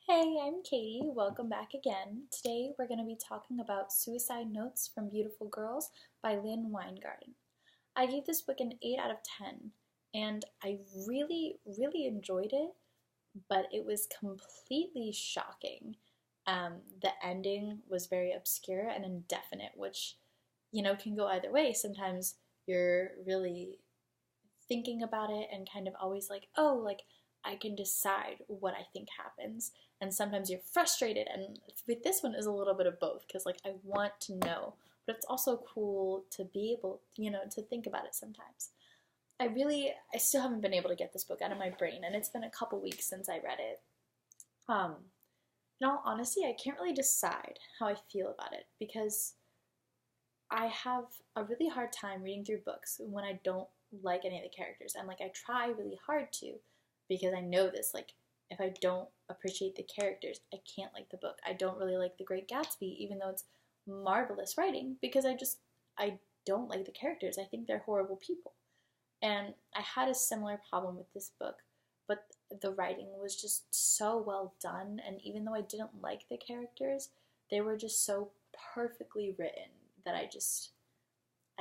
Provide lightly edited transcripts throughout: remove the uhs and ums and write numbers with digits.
Hey, I'm Katie. Welcome back again. Today we're going to be talking about Suicide Notes from Beautiful Girls by Lynn Weingarten. I gave this book an 8 out of 10, and I really enjoyed it, but it was completely shocking. The ending was very obscure and indefinite, which, can go either way. Sometimes you're really thinking about it and kind of always like, oh, like I can decide what I think happens. And sometimes you're frustrated. And with this one is a little bit of both because like I want to know, but it's also cool to be able, to think about it sometimes. I still haven't been able to get this book out of my brain, and it's been a couple weeks since I read it. Um, in all honesty, I can't really decide how I feel about it because I have a really hard time reading through books when I don't like any of the characters. And like I try really hard to because I know this, like if I don't appreciate the characters, I can't like the book. I don't really like The Great Gatsby, even though it's marvelous writing, because I don't like the characters. I think they're horrible people. And I had a similar problem with this book, but the writing was just so well done, and even though I didn't like the characters, they were just so perfectly written that I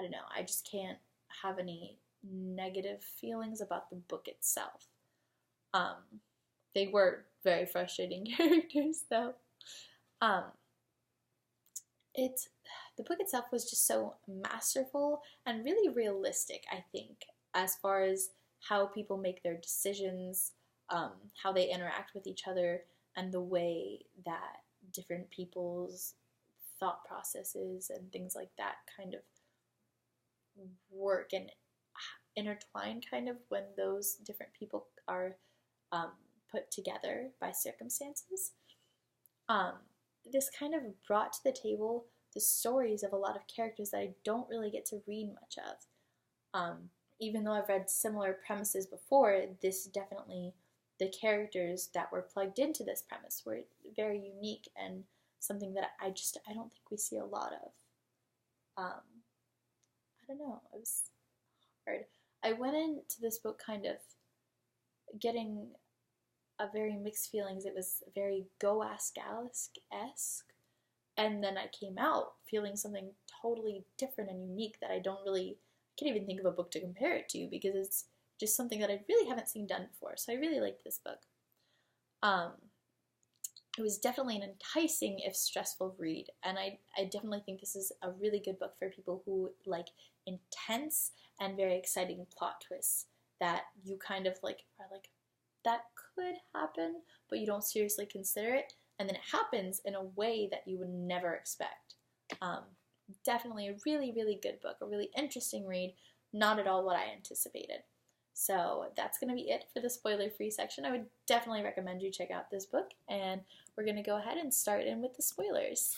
don't know, I just can't have any negative feelings about the book itself. Um, they were very frustrating characters though. Um, it the book itself was just so masterful and really realistic, I think, as far as how people make their decisions, how they interact with each other, and the way that different people's thought processes and things like that kind of work and intertwine kind of when those different people are um, put together by circumstances. Um, this kind of brought to the table the stories of a lot of characters that I don't really get to read much of. Even though I've read similar premises before, this definitely, the characters that were plugged into this premise were very unique and something that I don't think we see a lot of. I don't know, it was hard. I went into this book kind of getting a very mixed feelings. It was very Go Ask Alice-esque, and then I came out feeling something totally different and unique that I can't even think of a book to compare it to because it's just something that I really haven't seen done before. So I really liked this book. It was definitely an enticing if stressful read, and I definitely think this is a really good book for people who like intense and very exciting plot twists that you kind of like are like, that could happen, but you don't seriously consider it, and then it happens in a way that you would never expect. Definitely a really good book, a really interesting read, not at all what I anticipated. So that's going to be it for the spoiler-free section. I would definitely recommend you check out this book, and we're going to go ahead and start in with the spoilers.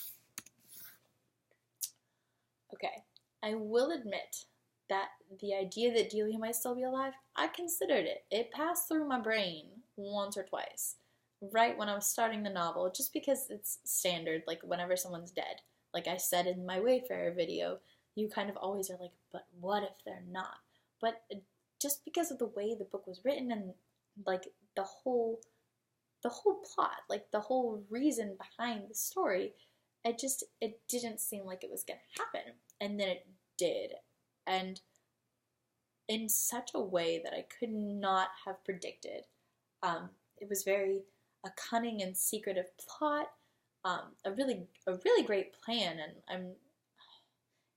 Okay, I will admit that the idea that Delia might still be alive, I considered it. It passed through my brain once or twice, right when I was starting the novel, just because it's standard, like whenever someone's dead. Like I said in my Wayfarer video, you kind of always are like, but what if they're not? But just because of the way the book was written and like the whole plot, like the whole reason behind the story, it didn't seem like it was gonna happen, and then it did, and in such a way that I could not have predicted. It was very a cunning and secretive plot, a really great plan, and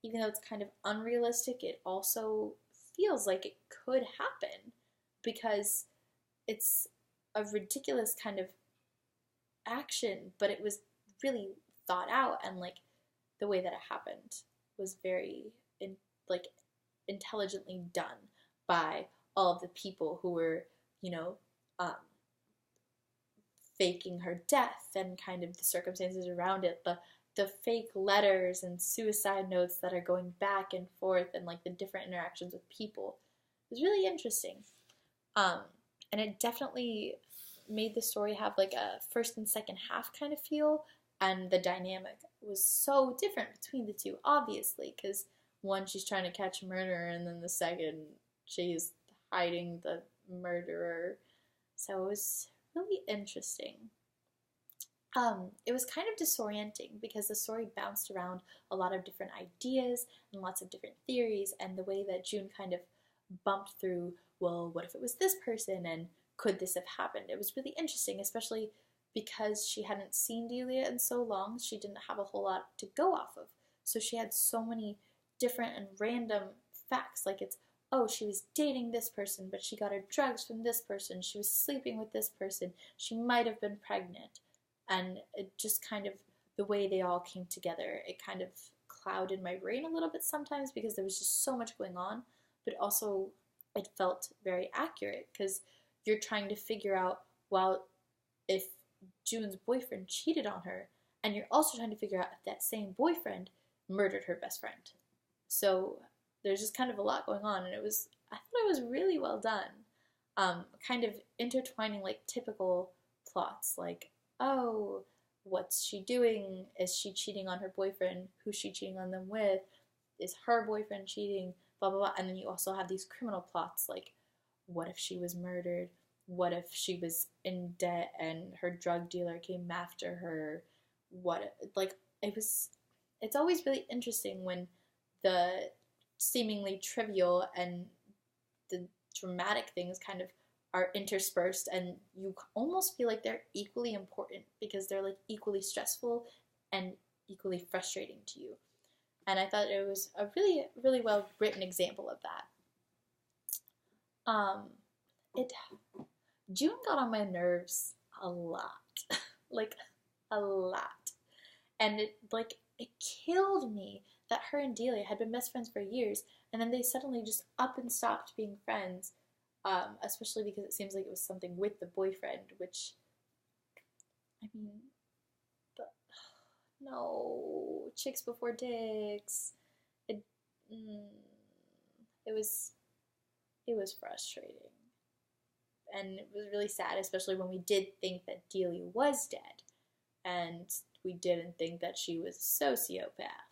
even though it's kind of unrealistic, it also feels like it could happen because it's a ridiculous kind of action, but it was really thought out, and like the way that it happened was very like intelligently done by all of the people who were, um, faking her death and kind of the circumstances around it, the fake letters and suicide notes that are going back and forth, and like the different interactions with people. It was really interesting. And it definitely made the story have like a first and second half kind of feel, and the dynamic was so different between the two, obviously, because one, she's trying to catch a murderer, and then the second, she's hiding the murderer. So it was really interesting. It was kind of disorienting because the story bounced around a lot of different ideas and lots of different theories, and the way that June kind of bumped through, well, what if it was this person, and could this have happened? It was really interesting, especially because she hadn't seen Delia in so long. She didn't have a whole lot to go off of. So she had so many different and random facts, like it's, oh, she was dating this person, but she got her drugs from this person, she was sleeping with this person, she might have been pregnant. And it just kind of, the way they all came together, it kind of clouded my brain a little bit sometimes because there was just so much going on, but also it felt very accurate because you're trying to figure out, well, if June's boyfriend cheated on her, and you're also trying to figure out if that same boyfriend murdered her best friend. So there's just kind of a lot going on, and I thought it was really well done. Kind of intertwining like typical plots, like, oh, what's she doing? Is she cheating on her boyfriend? Who's she cheating on them with? Is her boyfriend cheating? Blah, blah, blah. And then you also have these criminal plots, like, what if she was murdered? What if she was in debt and her drug dealer came after her? It's always really interesting when the seemingly trivial and the dramatic things kind of are interspersed, and you almost feel like they're equally important because they're like equally stressful and equally frustrating to you. And I thought it was a really, really well written example of that. It June got on my nerves a lot, like a lot, and it killed me that her and Delia had been best friends for years, and then they suddenly just up and stopped being friends. Especially because it seems like it was something with the boyfriend, which, I mean, but, no, chicks before dicks. It, it was frustrating, and it was really sad, especially when we did think that Delia was dead, and we didn't think that she was a sociopath.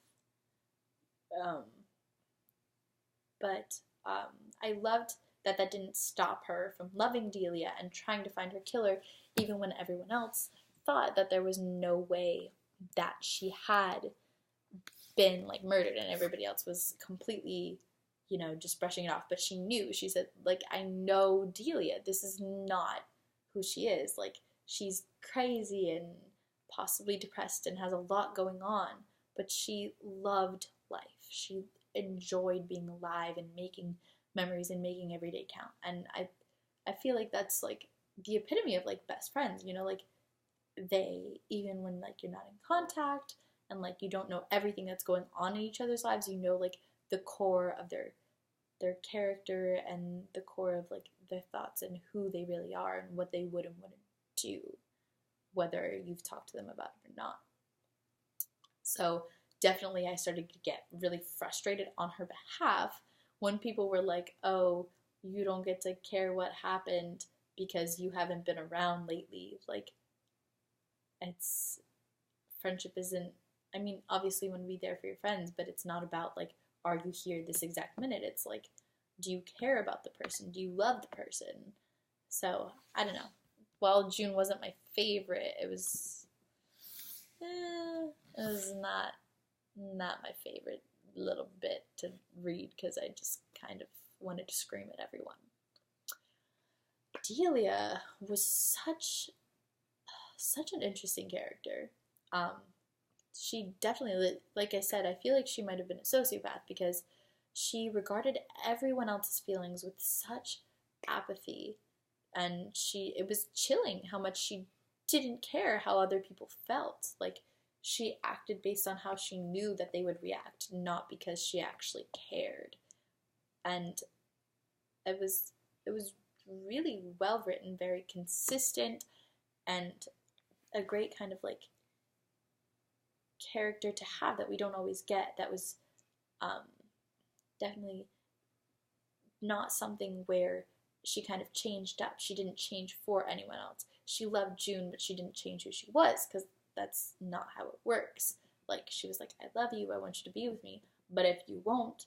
But I loved that didn't stop her from loving Delia and trying to find her killer, even when everyone else thought that there was no way that she had been like murdered, and everybody else was completely, just brushing it off. But she knew. She said, like, I know Delia. This is not who she is. Like, she's crazy and possibly depressed and has a lot going on, but she loved life. She enjoyed being alive and making memories and making every day count. And I feel like that's like the epitome of like best friends, like they, even when like you're not in contact and like you don't know everything that's going on in each other's lives, like the core of their character and the core of like their thoughts and who they really are and what they would and wouldn't do, whether you've talked to them about it or not. So definitely I started to get really frustrated on her behalf when people were like, oh, you don't get to care what happened because you haven't been around lately. Like, friendship isn't, I mean, obviously you want to be there for your friends, but it's not about like, are you here this exact minute? It's like, do you care about the person? Do you love the person? So, I don't know. While June wasn't my favorite, it was not my favorite little bit to read because I just kind of wanted to scream at everyone. Delia was such an interesting character. She definitely, like I said, I feel like she might have been a sociopath because she regarded everyone else's feelings with such apathy, and it was chilling how much she didn't care how other people felt. Like, she acted based on how she knew that they would react, not because she actually cared. And it was really well written, very consistent, and a great kind of like character to have that we don't always get. That was definitely not something where she kind of changed up. She didn't change for anyone else. She loved June, but she didn't change who she was, because that's not how it works. Like, she was like, I love you, I want you to be with me, but if you won't,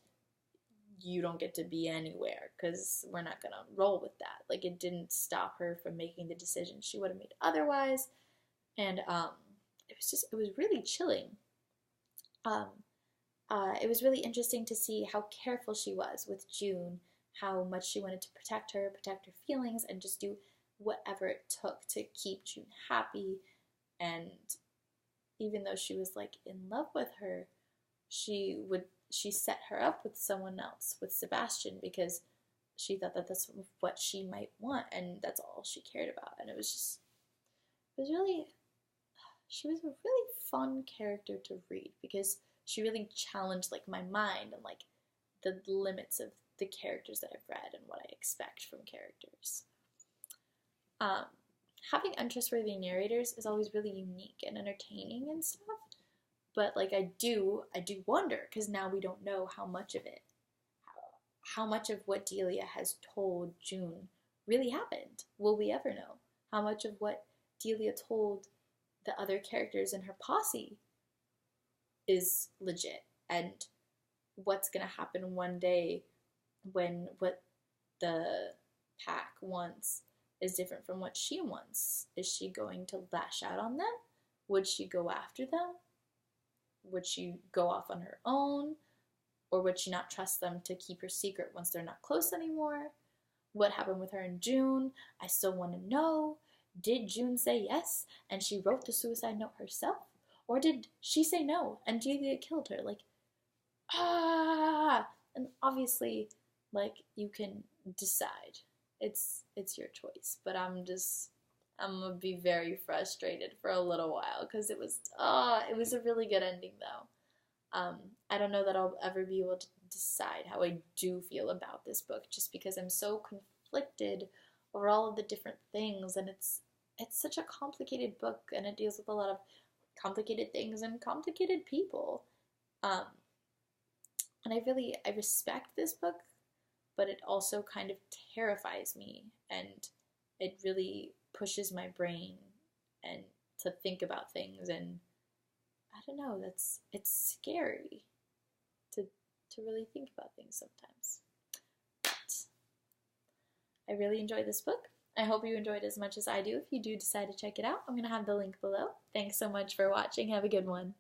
you don't get to be anywhere, because we're not gonna roll with that. Like, it didn't stop her from making the decision she would have made otherwise, and it was really chilling. Um, it was really interesting to see how careful she was with June, how much she wanted to protect her feelings, and just do whatever it took to keep June happy. And even though she was like in love with her, she set her up with someone else, with Sebastian, because she thought that that's what she might want, and that's all she cared about. And it was really, she was a really fun character to read because she really challenged like my mind and like the limits of the characters that I've read and what I expect from characters. Um, Having untrustworthy narrators is always really unique and entertaining and stuff, but like I do wonder, because now we don't know how much of it, how much of what Delia has told June really happened. Will we ever know? How much of what Delia told the other characters in her posse is legit, and what's going to happen one day when what the pack wants is different from what she wants. Is she going to lash out on them? Would she go after them? Would she go off on her own? Or would she not trust them to keep her secret once they're not close anymore? What happened with her and June? I still want to know. Did June say yes and she wrote the suicide note herself? Or did she say no and Julia killed her? Like, and obviously, like, you can decide. It's your choice. But I'm gonna be very frustrated for a little while because it was a really good ending though. I don't know that I'll ever be able to decide how I do feel about this book, just because I'm so conflicted over all of the different things, and it's such a complicated book, and it deals with a lot of complicated things and complicated people. Um, and I respect this book, but it also kind of terrifies me, and it really pushes my brain and to think about things, and I don't know, it's scary to really think about things sometimes. But I really enjoyed this book. I hope you enjoyed as much as I do. If you do decide to check it out, I'm going to have the link below. Thanks so much for watching. Have a good one.